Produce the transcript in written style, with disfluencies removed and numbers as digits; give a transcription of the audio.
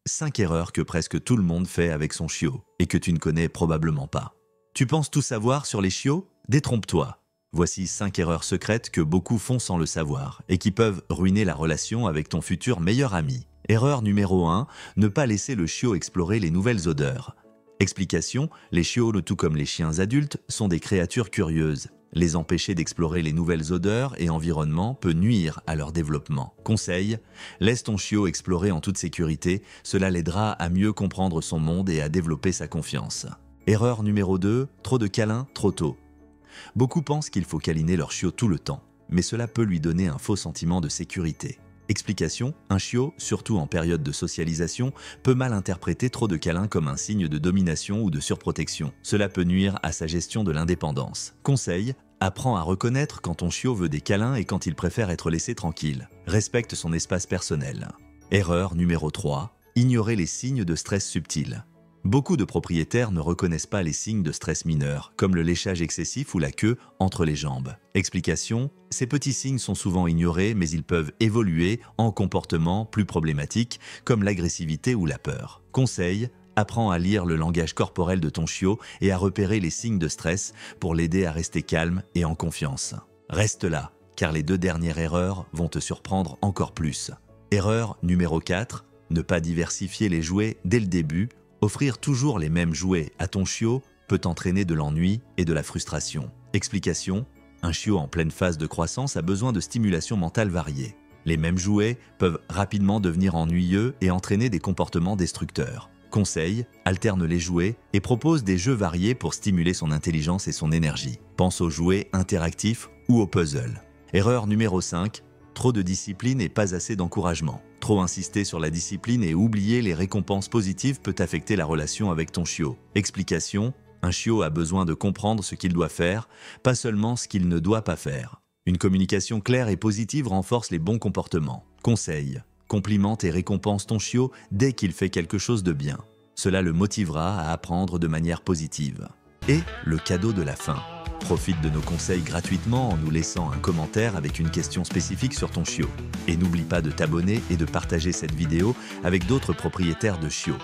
5 erreurs que presque tout le monde fait avec son chiot et que tu ne connais probablement pas. Tu penses tout savoir sur les chiots? Détrompe-toi. Voici 5 erreurs secrètes que beaucoup font sans le savoir et qui peuvent ruiner la relation avec ton futur meilleur ami. Erreur numéro 1, ne pas laisser le chiot explorer les nouvelles odeurs. Explication, les chiots, tout comme les chiens adultes, sont des créatures curieuses. Les empêcher d'explorer les nouvelles odeurs et environnements peut nuire à leur développement. Conseil, laisse ton chiot explorer en toute sécurité, cela l'aidera à mieux comprendre son monde et à développer sa confiance. Erreur numéro 2, trop de câlins trop tôt. Beaucoup pensent qu'il faut câliner leur chiot tout le temps, mais cela peut lui donner un faux sentiment de sécurité. Explication, un chiot, surtout en période de socialisation, peut mal interpréter trop de câlins comme un signe de domination ou de surprotection. Cela peut nuire à sa gestion de l'indépendance. Conseil, apprends à reconnaître quand ton chiot veut des câlins et quand il préfère être laissé tranquille. Respecte son espace personnel. Erreur numéro 3, ignorer les signes de stress subtils. Beaucoup de propriétaires ne reconnaissent pas les signes de stress mineurs, comme le léchage excessif ou la queue entre les jambes. Explication, ces petits signes sont souvent ignorés, mais ils peuvent évoluer en comportements plus problématiques, comme l'agressivité ou la peur. Conseil, apprends à lire le langage corporel de ton chiot et à repérer les signes de stress pour l'aider à rester calme et en confiance. Reste là, car les 2 dernières erreurs vont te surprendre encore plus. Erreur numéro 4, ne pas diversifier les jouets dès le début. Offrir toujours les mêmes jouets à ton chiot peut entraîner de l'ennui et de la frustration. Explication, un chiot en pleine phase de croissance a besoin de stimulation mentale variée. Les mêmes jouets peuvent rapidement devenir ennuyeux et entraîner des comportements destructeurs. Conseil, alterne les jouets et propose des jeux variés pour stimuler son intelligence et son énergie. Pense aux jouets interactifs ou aux puzzles. Erreur numéro 5, trop de discipline et pas assez d'encouragement. Trop insister sur la discipline et oublier les récompenses positives peut affecter la relation avec ton chiot. Explication, un chiot a besoin de comprendre ce qu'il doit faire, pas seulement ce qu'il ne doit pas faire. Une communication claire et positive renforce les bons comportements. Conseil, complimente et récompense ton chiot dès qu'il fait quelque chose de bien. Cela le motivera à apprendre de manière positive. Et le cadeau de la fin. Profite de nos conseils gratuitement en nous laissant un commentaire avec une question spécifique sur ton chiot. Et n'oublie pas de t'abonner et de partager cette vidéo avec d'autres propriétaires de chiots.